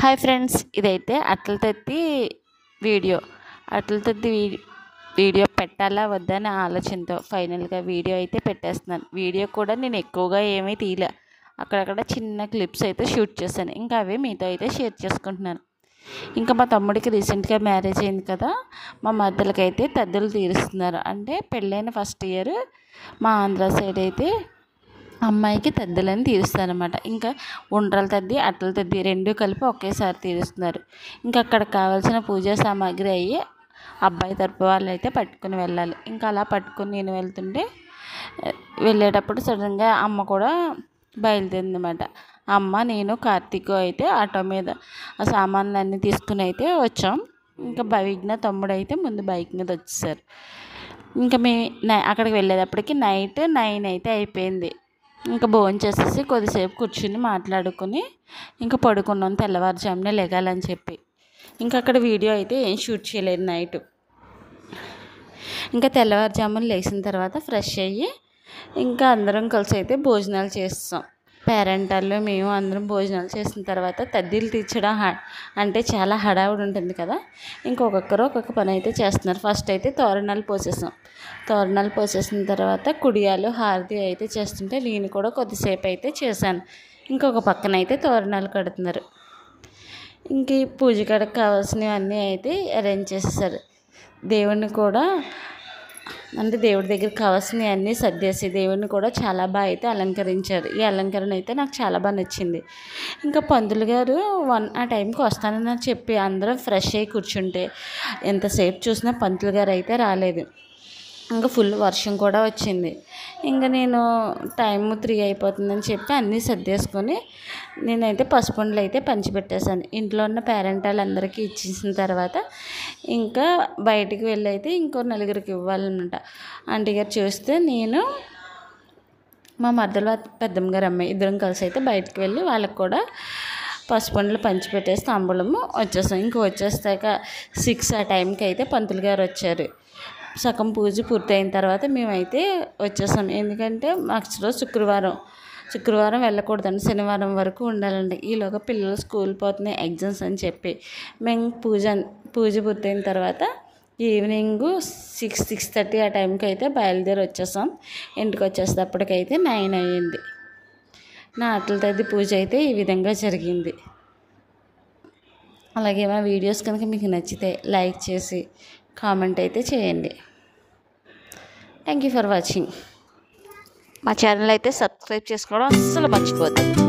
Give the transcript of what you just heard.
Hi friends, ఇదైతే అట్ల తద్ది video. అట్ల తద్ది వీడియో పెట్టాలా వద్దా అనే ఆలోచనతో ఫైనల్గా వీడియో అయితే పెట్టేస్తున్నాను. వీడియో కూడా నేను ఎక్కువగా ఏమీ తీయలే, అక్కడక్కడ చిన్న క్లిప్స్ అయితే షూట్ చేశాను. ఇంకా అవే మీతో అయితే షేర్ చేసుకుంటున్నాను. ఇంకా మా తమ్ముడికి రీసెంట్గా మ్యారేజ్ అయింది కదా, మా మద్దలకి అయితే తద్దులు తీరుస్తున్నారు. అంటే పెళ్ళైన ఫస్ట్ ఇయర్ మా ఆంధ్ర సైడ్ అయితే అమ్మాయికి తద్దులని తీరుస్తారనమాట. ఇంకా ఉండ్రాల తద్ది, అట్ల తద్ది రెండు కలిపి ఒకేసారి తీరుస్తున్నారు. ఇంకా అక్కడికి కావాల్సిన పూజా సామాగ్రి అయ్యి అబ్బాయి తరపు వాళ్ళు అయితే పట్టుకుని వెళ్ళాలి. ఇంకా అలా పట్టుకుని నేను వెళ్తుంటే వెళ్ళేటప్పుడు సడన్గా అమ్మ కూడా బయలుదేరిందన్నమాట. అమ్మ, నేను, కార్తీక్ అయితే ఆటో మీద ఆ సామాన్లన్నీ తీసుకుని అయితే వచ్చాం. ఇంకా విఘ్న తమ్ముడు అయితే ముందు బైక్ మీద వచ్చేసారు. ఇంకా అక్కడికి వెళ్ళేటప్పటికి నైట్ 9 అయితే అయిపోయింది. ఇంకా భోజనం చేసేసి కొద్దిసేపు కూర్చుని మాట్లాడుకుని ఇంకా పడుకున్నాం, తెల్లవారుజామునే లెగాలని చెప్పి. ఇంకా అక్కడ వీడియో అయితే ఏం షూట్ చేయలేదు నైట్. ఇంకా తెల్లవారుజామున లేచిన తర్వాత ఫ్రెష్ అయ్యి ఇంకా అందరం కలిసి అయితే భోజనాలు చేస్తాం. పేరెంటాళ్ళు మేము అందరం భోజనాలు చేసిన తర్వాత తద్దీలు తీర్చడం అంటే చాలా హడావుడి ఉంటుంది కదా. ఇంకొకరు ఒక్కొక్క పని అయితే చేస్తున్నారు. ఫస్ట్ అయితే తోరణాలు పోసేసాం. తోరణాలు పోసేసిన తర్వాత కుడియాలు హారతి అయితే చేస్తుంటే నేను కూడా కొద్దిసేపు అయితే చేశాను. ఇంకొక పక్కన అయితే తోరణాలు కడుతున్నారు. ఇంక ఈ పూజ కాడకు కావాల్సినవన్నీ అయితే అరేంజ్ చేసేసారు. దేవుణ్ణి కూడా అంటే దేవుడి దగ్గరికి కావాల్సినవి అన్నీ సర్దేసి దేవుడిని కూడా చాలా బాగా అయితే అలంకరించారు. ఈ అలంకరణ అయితే నాకు చాలా బాగా నచ్చింది. ఇంకా పంతులు గారు ఆ టైంకి వస్తానని చెప్పి అందరం ఫ్రెష్ అయ్యి కూర్చుంటే ఎంతసేపు చూసినా పంతులు గారు అయితే రాలేదు. ఇంకా ఫుల్ వర్షం కూడా వచ్చింది. ఇంకా నేను టైం 3 అయిపోతుందని చెప్పి అన్నీ సర్దేసుకొని నేనైతే పసుపుండలు అయితే పంచిపెట్టేశాను. ఇంట్లో ఉన్న పేరెంట్ వాళ్ళందరికీ ఇచ్చేసిన తర్వాత ఇంకా బయటికి వెళ్ళి అయితే ఇంకో 4 ఇవ్వాలన్నమాట. ఆంటీ గారు చూస్తే నేను మా మధ్యలో పెద్దమ్మ గారు అమ్మాయి ఇద్దరం కలిసి అయితే బయటికి వెళ్ళి వాళ్ళకి కూడా పసుపుండలు పంచిపెట్టేసి తాంబూలము వచ్చేసాం. ఇంక వచ్చేస్తాక 6 ఆ టైంకి అయితే పంతులు గారు వచ్చారు. సగం పూజ పూర్తయిన తర్వాత మేమైతే వచ్చేసాం. ఎందుకంటే నెక్స్ట్ రోజు శుక్రవారం వెళ్ళకూడదండి, శనివారం వరకు ఉండాలండి. ఈలోగా పిల్లలు స్కూల్ పోతున్నాయి, ఎగ్జామ్స్ అని చెప్పి మేము పూజ పూర్తయిన తర్వాత ఈవినింగ్ 6:30 ఆ టైంకి అయితే బయలుదేరి వచ్చేసాం. ఇంటికి వచ్చేసేటప్పటికైతే 9 అయ్యింది. నా అట్ల తద్ది పూజ అయితే ఈ విధంగా జరిగింది. అలాగే మా వీడియోస్ కనుక మీకు నచ్చితే లైక్ చేసి కామెంట్ అయితే చేయండి. Thank you for watching. మా ఛానల్ అయితే సబ్స్క్రైబ్ చేసుకోవడం అస్సలు మర్చిపోద్దు.